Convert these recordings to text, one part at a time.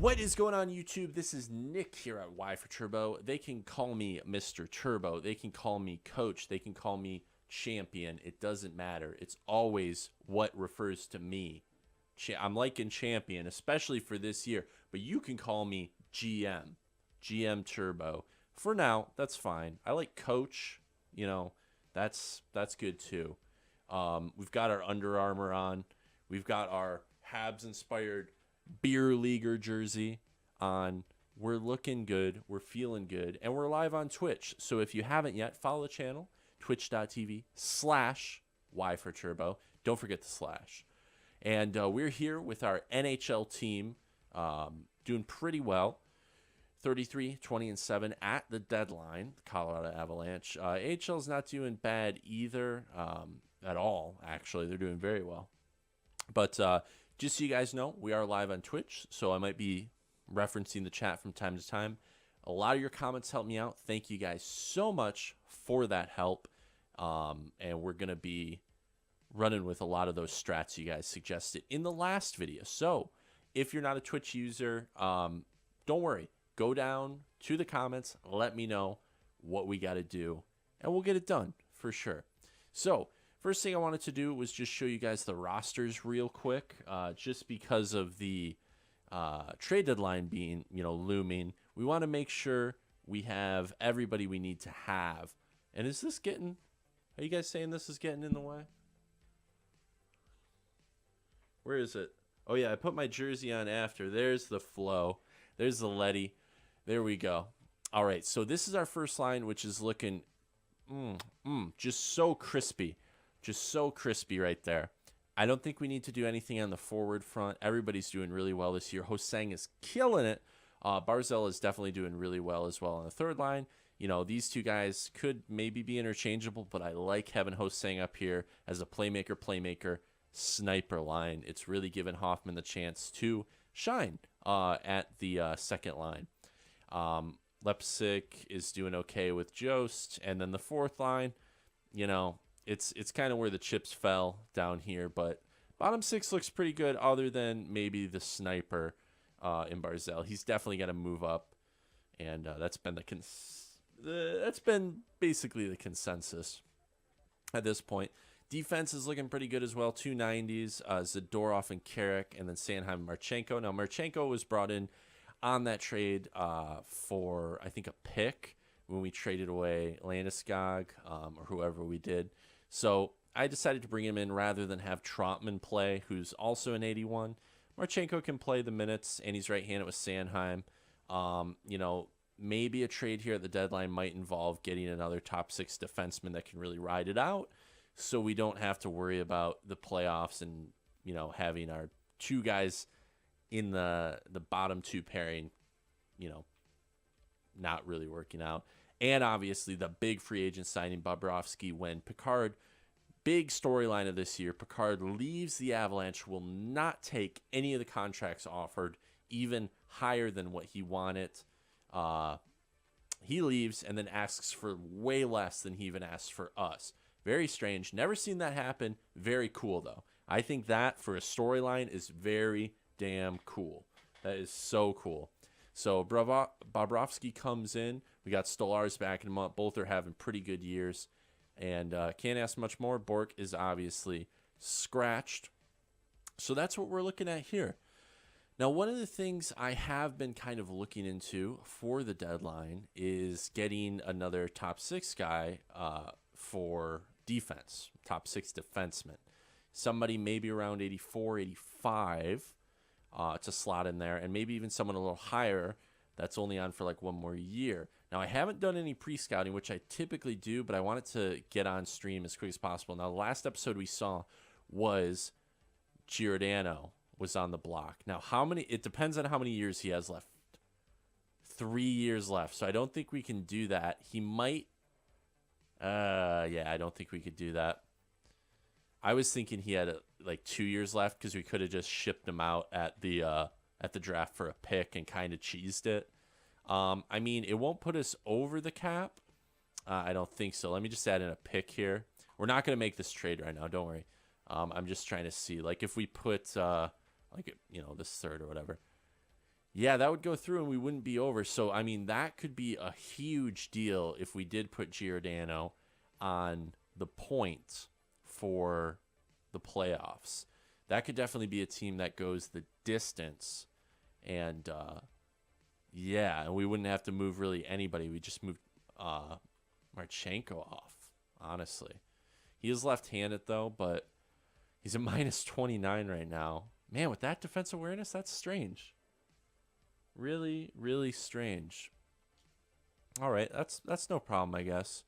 What is going on, YouTube? This is Nick here at Y4Turbo. They can call me Mr. Turbo. They can call me Coach. They can call me Champion. It doesn't matter. It's always what refers to me. I'm liking Champion, especially for this year. But you can call me GM Turbo. For now, that's fine. I like Coach. You know, that's good too. We've got our Under Armour on. We've got our Habs-inspired beer leaguer jersey on. We're looking good, we're feeling good, and we're live on Twitch. So if you haven't yet, follow the channel, twitch.tv/Y4Turbo. Don't forget the slash. And we're here with our NHL team, doing pretty well. 33-20-7 at the deadline, the Colorado Avalanche. AHL's not doing bad either, at all, actually. They're doing very well. But just so you guys know, we are live on Twitch, so I might be referencing the chat from time to time. A lot of your comments help me out. Thank you guys so much for that help. And we're going to be running with a lot of those strats you guys suggested in the last video. So if you're not a Twitch user, don't worry. Go down to the comments. Let me know what we got to do, and we'll get it done for sure. So first thing I wanted to do was just show you guys the rosters real quick, just because of the trade deadline being, looming. We want to make sure we have everybody we need to have. And is this getting, are you guys saying this is getting in the way? Where is it? Oh yeah, I put my jersey on after. There's the flow. There's the Letty. There we go. All right, so this is our first line, which is looking just so crispy. Just so crispy right there. I don't think we need to do anything on the forward front. Everybody's doing really well this year. Hosang is killing it. Barzal is definitely doing really well as well on the third line. You know, these two guys could maybe be interchangeable, but I like having Hosang up here as a playmaker, sniper line. It's really given Hoffman the chance to shine at the second line. Lepsik is doing okay with Jost. And then the fourth line, it's kind of where the chips fell down here, but bottom six looks pretty good other than maybe the sniper in Barzal. He's definitely got to move up, and that's been basically the consensus at this point. Defense is looking pretty good as well. 290s, Zadorov and Carrick, and then Sanheim and Marchenko. Now, Marchenko was brought in on that trade for, I think, a pick when we traded away Landeskog or whoever we did. So I decided to bring him in rather than have Trotman play, who's also an 81. Marchenko can play the minutes, and he's right-handed with Sanheim. Maybe a trade here at the deadline might involve getting another top six defenseman that can really ride it out, so we don't have to worry about the playoffs and, having our two guys in the bottom two pairing, not really working out. And obviously the big free agent signing, Bobrovsky, when Picard, big storyline of this year, Picard leaves the Avalanche, will not take any of the contracts offered, even higher than what he wanted. He leaves and then asks for way less than he even asked for us. Very strange. Never seen that happen. Very cool, though. I think that for a storyline is very damn cool. That is so cool. So Bobrovsky comes in. We got Stolarz backing him up. Both are having pretty good years. And can't ask much more. Bork is obviously scratched. So that's what we're looking at here. Now, one of the things I have been kind of looking into for the deadline is getting another top six guy for defense, top six defenseman. Somebody maybe around 84, 85 to slot in there, and maybe even someone a little higher that's only on for like one more year. Now, I haven't done any pre-scouting, which I typically do, but I wanted to get on stream as quick as possible. Now, the last episode we saw was Giordano was on the block. Now, it depends on how many years he has left. 3 years left, so I don't think we can do that. He might, I don't think we could do that. I was thinking he had like 2 years left because we could have just shipped him out at the draft for a pick and kind of cheesed it. I mean, it won't put us over the cap. I don't think so. Let me just add in a pick here. We're not going to make this trade right now. Don't worry. I'm just trying to see, like, if we put, this third or whatever. Yeah, that would go through and we wouldn't be over. So, I mean, that could be a huge deal if we did put Giordano on the points for the playoffs. That could definitely be a team that goes the distance. And, yeah, and we wouldn't have to move really anybody. We just moved Marchenko off, honestly. He is left-handed, though, but he's a minus 29 right now. Man, with that defensive awareness, that's strange. Really, really strange. All right, that's no problem, I guess.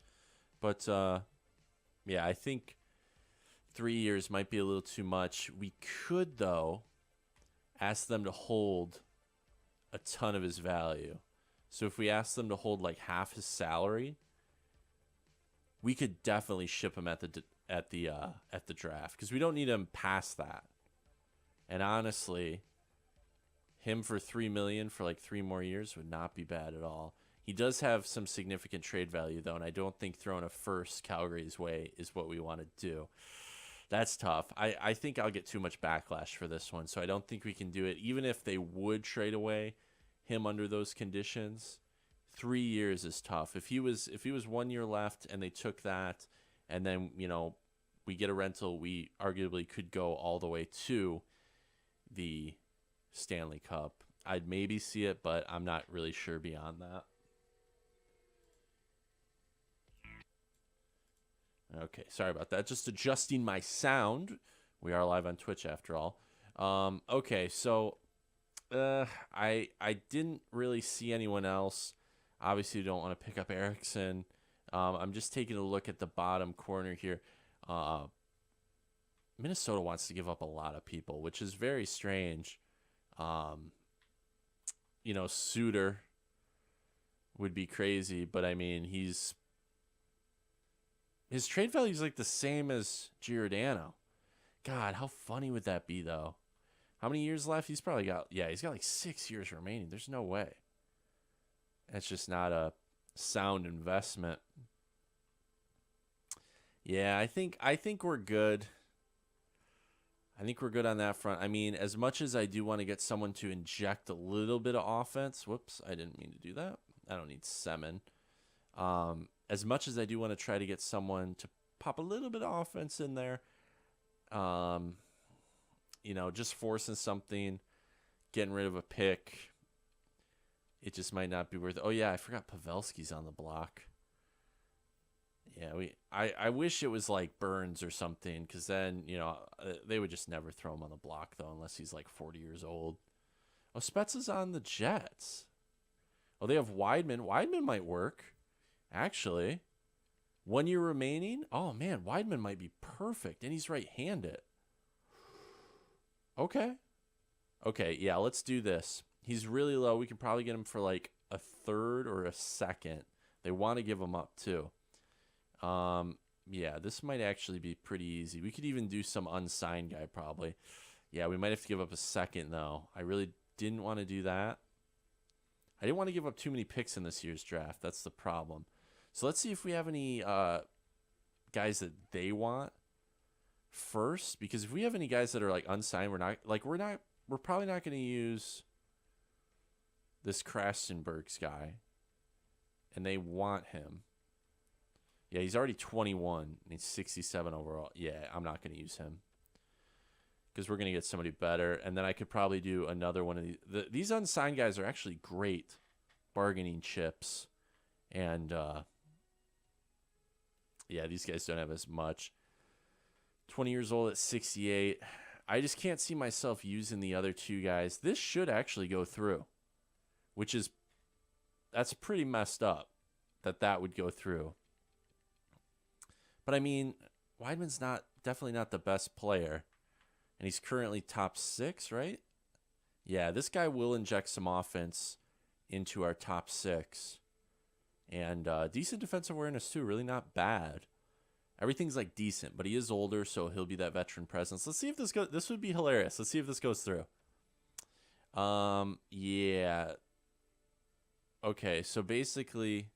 But yeah, I think 3 years might be a little too much. We could, though, ask them to hold a ton of his value. So if we ask them to hold like half his salary, we could definitely ship him at the draft because we don't need him past that. And honestly, him for $3 million for like 3 more years would not be bad at all. He does have some significant trade value though, and I don't think throwing a first Calgary's way is what we want to do. That's tough. I think I'll get too much backlash for this one, so I don't think we can do it. Even if they would trade away him under those conditions, 3 years is tough. If he was 1 year left and they took that, and then we get a rental, we arguably could go all the way to the Stanley Cup. I'd maybe see it, but I'm not really sure beyond that. Okay, sorry about that. Just adjusting my sound. We are live on Twitch after all. Okay, so I didn't really see anyone else. Obviously, you don't want to pick up Erickson. I'm just taking a look at the bottom corner here. Minnesota wants to give up a lot of people, which is very strange. Suter would be crazy, but I mean, his trade value is like the same as Giordano. God, how funny would that be, though? How many years left? He's got like 6 years remaining. There's no way. That's just not a sound investment. Yeah, I think we're good. I think we're good on that front. I mean, as much as I do want to get someone to inject a little bit of offense. Whoops, I didn't mean to do that. I don't need Semin. As much as I do want to try to get someone to pop a little bit of offense in there, just forcing something, getting rid of a pick, it just might not be worth it. Oh, yeah, I forgot Pavelski's on the block. Yeah, I wish it was like Burns or something, because then, they would just never throw him on the block, though, unless he's like 40 years old. Oh, Spets is on the Jets. Oh, they have Weidman. Weidman might work, actually. 1 year remaining. Oh, man, Weidman might be perfect, and he's right-handed. Okay, yeah, let's do this. He's really low. We could probably get him for like a third or a second. They want to give him up, too. Yeah, this might actually be pretty easy. We could even do some unsigned guy, probably. Yeah, we might have to give up a second, though. I really didn't want to do that. I didn't want to give up too many picks in this year's draft. That's the problem. So let's see if we have any guys that they want first. Because if we have any guys that are like unsigned, we're probably not going to use this Krastenberg's guy. And they want him. Yeah, he's already 21, and he's 67 overall. Yeah, I'm not going to use him because we're going to get somebody better. And then I could probably do another one of these. These unsigned guys are actually great bargaining chips. And, yeah, these guys don't have as much. 20 years old at 68. I just can't see myself using the other two guys. This should actually go through, that's pretty messed up that would go through. But I mean, Weidman's definitely not the best player, and he's currently top 6, right? Yeah, this guy will inject some offense into our top 6, and decent defensive awareness too. Really not bad. Everything's like decent, but he is older, so he'll be that veteran presence. Let's see if this goes. This would be hilarious. Let's see if this goes through. Yeah. Okay, so basically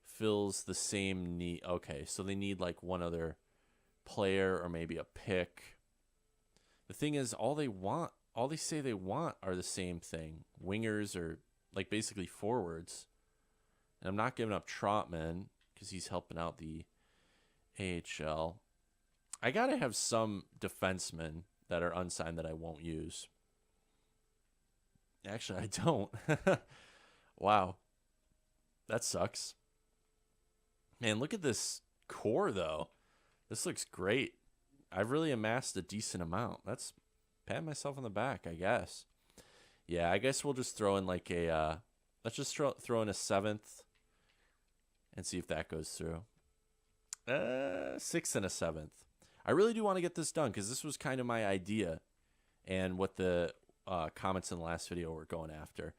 fills the same need. Okay, so they need like one other player or maybe a pick. The thing is, all all they say they want are the same thing. Wingers or like basically forwards. And I'm not giving up Trotman because he's helping out the AHL. I got to have some defensemen that are unsigned that I won't use. Actually, I don't. Wow. That sucks. Man, look at this core, though. This looks great. I've really amassed a decent amount. That's patting myself on the back, I guess. Yeah, I guess we'll just throw in like a... let's just throw in a 7th and see if that goes through. 6th and a 7th. I really do want to get this done because this was kind of my idea and what the comments in the last video were going after.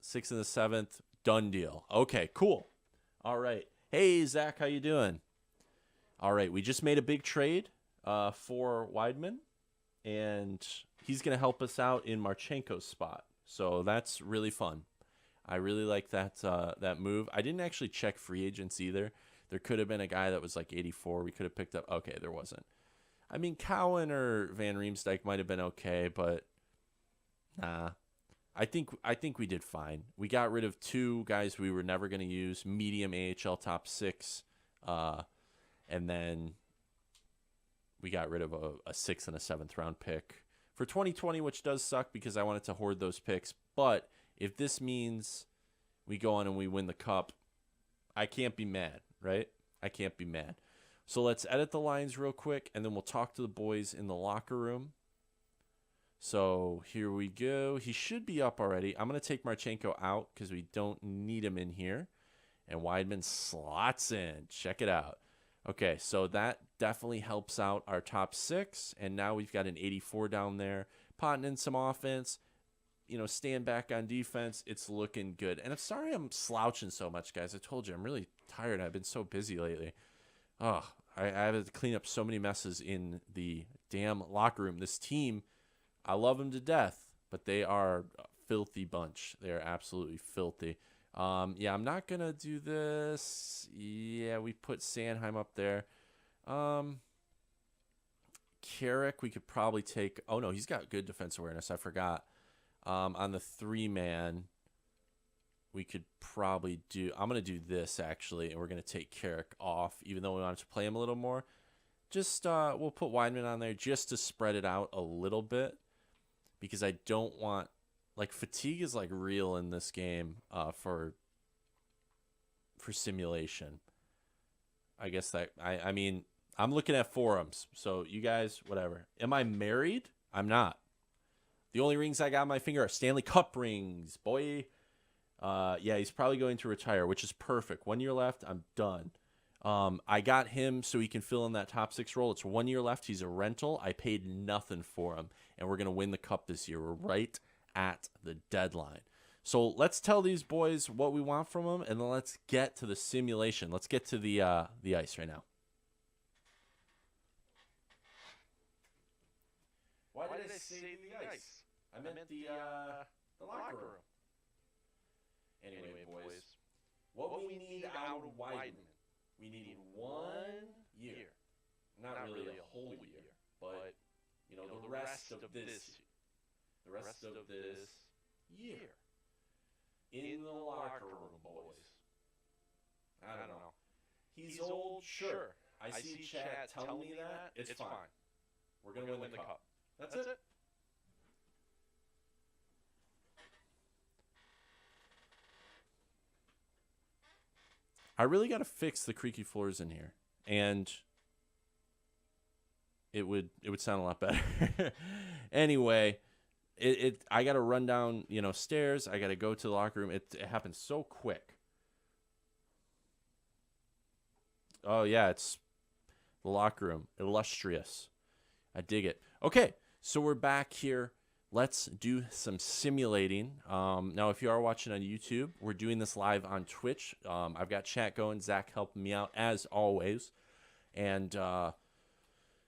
6th and the 7th, done deal. Okay, cool. All right. Hey, Zach, how you doing? All right, we just made a big trade for Wideman, and he's going to help us out in Marchenko's spot. So that's really fun. I really like that that move. I didn't actually check free agents either. There could have been a guy that was like 84. We could have picked up. Okay, there wasn't. I mean, Cowan or Van Riemsdyk might have been okay, but nah. I think we did fine. We got rid of 2 guys we were never going to use, medium AHL top 6, and then we got rid of a 6th and a 7th round pick for 2020, which does suck because I wanted to hoard those picks. But if this means we go on and we win the cup, I can't be mad, right? I can't be mad. So let's edit the lines real quick, and then we'll talk to the boys in the locker room. So here we go. He should be up already. I'm going to take Marchenko out because we don't need him in here. And Wideman slots in. Check it out. Okay, so that definitely helps out our top 6. And now we've got an 84 down there. Potting in some offense. You know, stand back on defense. It's looking good. And I'm sorry I'm slouching so much, guys. I told you, I'm really tired. I've been so busy lately. Oh, I had to clean up so many messes in the damn locker room. This team... I love them to death, but they are a filthy bunch. They're absolutely filthy. Yeah, I'm not going to do this. Yeah, we put Sanheim up there. Carrick, we could probably take. Oh, no, he's got good defense awareness. I forgot. On the 3-man, we could probably do. I'm going to do this, actually, and we're going to take Carrick off, even though we wanted to play him a little more. Just we'll put Wideman on there just to spread it out a little bit. Because I don't want, like, fatigue is like real in this game for simulation. I guess that I mean I'm looking at forums, so you guys whatever. Am I married? I'm not. The only rings I got on my finger are Stanley Cup rings, boy. Yeah, he's probably going to retire, which is perfect. 1 year left. I'm done. I got him so he can fill in that top 6 role. It's 1 year left. He's a rental. I paid nothing for him, and we're going to win the cup this year. We're right at the deadline. So let's tell these boys what we want from them, and then let's get to the simulation. Let's get to the ice right now. Why did I say the ice? I meant the locker room. Anyway, boys, what we need out of Wideman. We need 1 year. Not really a whole year, but, you know, the rest of this year. In the locker room, boys. I don't know. He's old, sure. I see Chad telling me that. It's fine. We're going to win the cup. That's it. I really got to fix the creaky floors in here, and it would sound a lot better. Anyway, I got to run down, you know, stairs. I got to go to the locker room. It happens so quick. Oh yeah, it's the locker room, illustrious. I dig it. Okay, so we're back here. Let's do some simulating. Now, if you are watching on YouTube, we're doing this live on Twitch. I've got chat going. Zach helping me out, as always. And, yeah,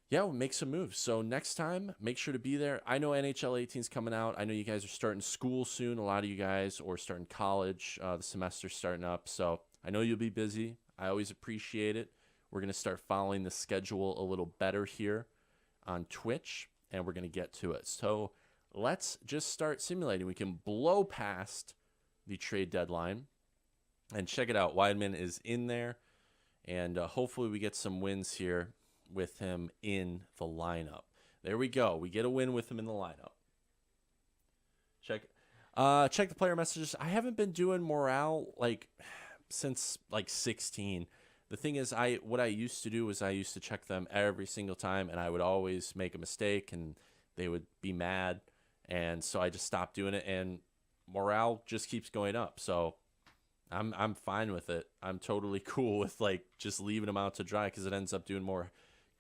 we'll make some moves. So next time, make sure to be there. I know NHL 18 is coming out. I know you guys are starting school soon, a lot of you guys, or starting college. The semester's starting up. So I know you'll be busy. I always appreciate it. We're going to start following the schedule a little better here on Twitch. and we're going to get to it. So let's just start simulating. We can blow past the trade deadline and check it out. Wideman is in there, and hopefully we get some wins here with him in the lineup. There we go. We get a win with him in the lineup. Check the player messages. I haven't been doing morale since 16. The thing is, what I used to do was I used to check them every single time, and I would always make a mistake, and they would be mad, and so I just stopped doing it, and morale just keeps going up. So I'm fine with it. I'm totally cool with just leaving them out to dry because it ends up doing more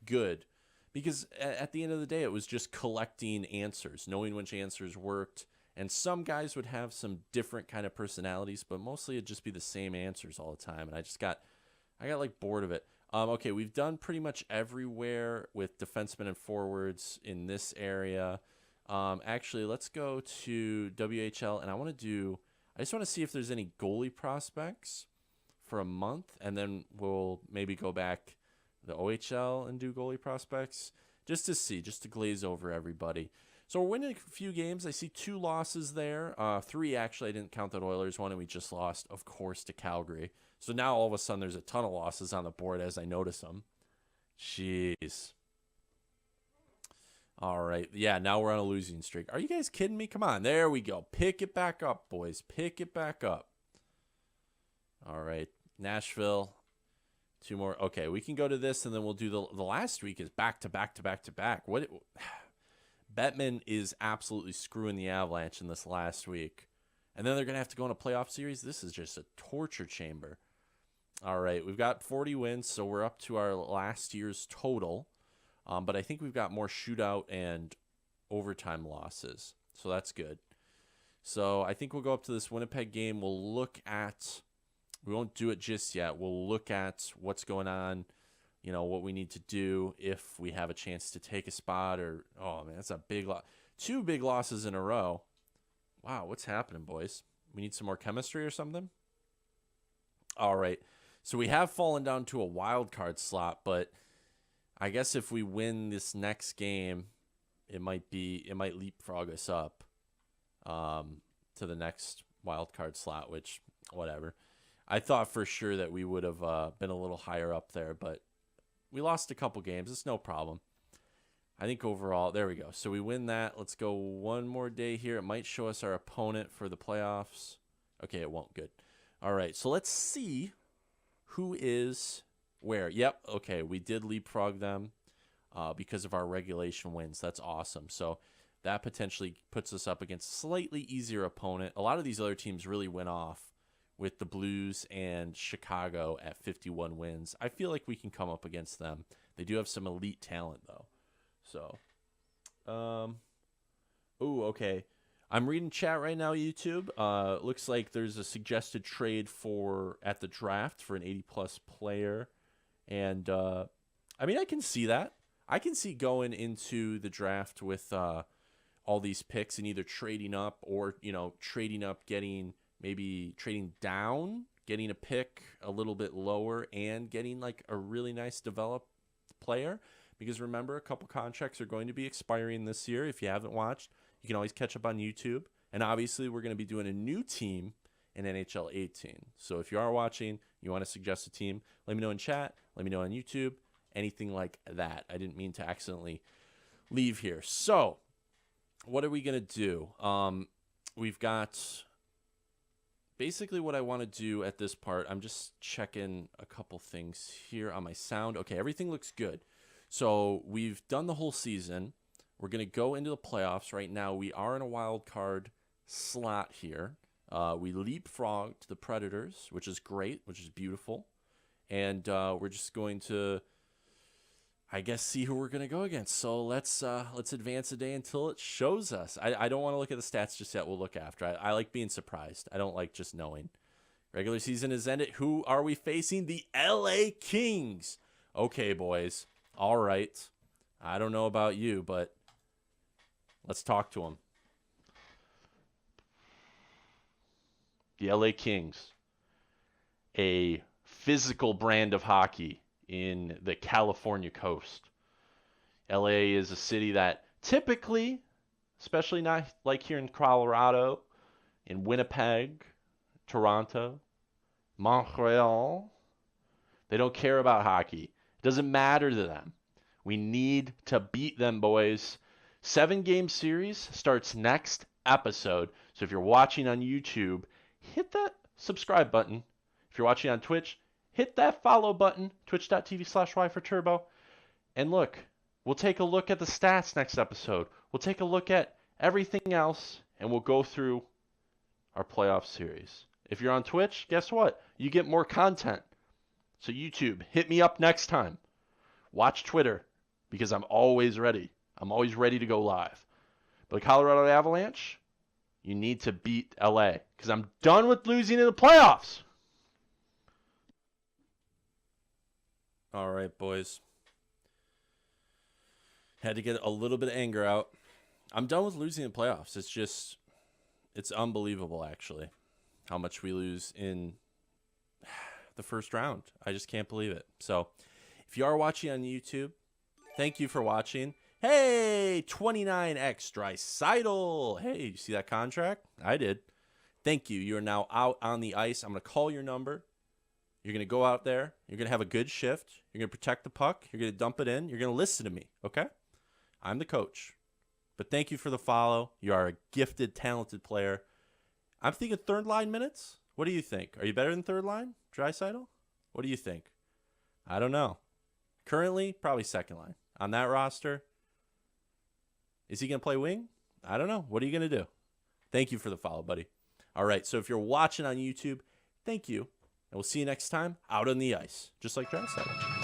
good. Because at the end of the day, it was just collecting answers, knowing which answers worked. And some guys would have some different kind of personalities, but mostly it'd just be the same answers all the time. And I got bored of it. Okay, we've done pretty much everywhere with defensemen and forwards in this area. Actually, let's go to WHL, and I just want to see if there's any goalie prospects for a month, and then we'll maybe go back the OHL and do goalie prospects just to glaze over everybody. So we're winning a few games. I see 2 losses there. 3, actually. I didn't count that Oilers one, and we just lost, of course, to Calgary. So now all of a sudden there's a ton of losses on the board as I notice them. Jeez. All right. Yeah, now we're on a losing streak. Are you guys kidding me? Come on. There we go. Pick it back up, boys. Pick it back up. All right. Nashville. 2 more. Okay, we can go to this, and then we'll do the last week is back to back to back to back. Bettman is absolutely screwing the Avalanche in this last week. And then they're going to have to go in a playoff series. This is just a torture chamber. All right, we've got 40 wins, so we're up to our last year's total. But I think we've got more shootout and overtime losses, so that's good. So I think we'll go up to this Winnipeg game. We won't do it just yet. We'll look at what's going on, what we need to do if we have a chance to take a spot oh, man, that's a big loss. 2 big losses in a row. Wow, what's happening, boys? We need some more chemistry or something? All right. So we have fallen down to a wild card slot, but I guess if we win this next game, it might leapfrog us up to the next wild card slot, which, whatever. I thought for sure that we would have been a little higher up there, but we lost a couple games. It's no problem. I think overall, there we go. So we win that. Let's go one more day here. It might show us our opponent for the playoffs. Okay, it won't. Good. All right, so let's see who is where. Yep, okay, we did leapfrog them because of our regulation wins. That's awesome. So that potentially puts us up against a slightly easier opponent. A lot of these other teams really went off with the Blues and Chicago at 51 wins. I feel like we can come up against them. They do have some elite talent, though. So, okay. I'm reading chat right now, YouTube. Looks like there's a suggested trade at the draft for an 80-plus player. And, I can see that. I can see going into the draft with all these picks and either trading up or, trading up, trading down, getting a pick a little bit lower and getting a really nice developed player. Because remember, a couple contracts are going to be expiring this year. If you haven't watched, you can always catch up on YouTube. And obviously, we're going to be doing a new team in NHL 18. So if you are watching, you want to suggest a team, let me know in chat. Let me know on YouTube. Anything like that. I didn't mean to accidentally leave here. So what are we going to do? We've got basically what I want to do at this part. I'm just checking a couple things here on my sound. Okay, everything looks good. So we've done the whole season. We're going to go into the playoffs. Right now, we are in a wild card slot here. We leapfrogged the Predators, which is great, which is beautiful. And we're just going to, I guess, see who we're going to go against. So let's advance a day until it shows us. I don't want to look at the stats just yet. We'll look after. I like being surprised. I don't like just knowing. Regular season is ended. Who are we facing? The LA Kings. Okay, boys. All right. I don't know about you, but let's talk to them. The LA Kings, a physical brand of hockey in the California coast. LA is a city that typically, especially not like here in Colorado, in Winnipeg, Toronto, Montreal, they don't care about hockey. It doesn't matter to them. We need to beat them, boys. 7-game series starts next episode. So if you're watching on YouTube, hit that subscribe button. If you're watching on Twitch, hit that follow button, twitch.tv/Y4Turbo. And look, we'll take a look at the stats next episode. We'll take a look at everything else, and we'll go through our playoff series. If you're on Twitch, guess what? You get more content. So YouTube, hit me up next time. Watch Twitter, because I'm always ready. I'm always ready to go live. But the Colorado Avalanche, you need to beat LA, because I'm done with losing in the playoffs. All right, boys. Had to get a little bit of anger out. I'm done with losing in playoffs. It's unbelievable, actually, how much we lose in the first round. I just can't believe it. So if you are watching on YouTube, thank you for watching. Hey, 29X Draisaitl. Hey, you see that contract? I did. Thank you. You are now out on the ice. I'm going to call your number. You're going to go out there. You're going to have a good shift. You're going to protect the puck. You're going to dump it in. You're going to listen to me, okay? I'm the coach. But thank you for the follow. You are a gifted, talented player. I'm thinking third line minutes. What do you think? Are you better than third line, Draisaitl? What do you think? I don't know. Currently, probably second line. On that roster, is he going to play wing? I don't know. What are you going to do? Thank you for the follow, buddy. All right, so if you're watching on YouTube, thank you. And we'll see you next time out on the ice, just like Draisaitl.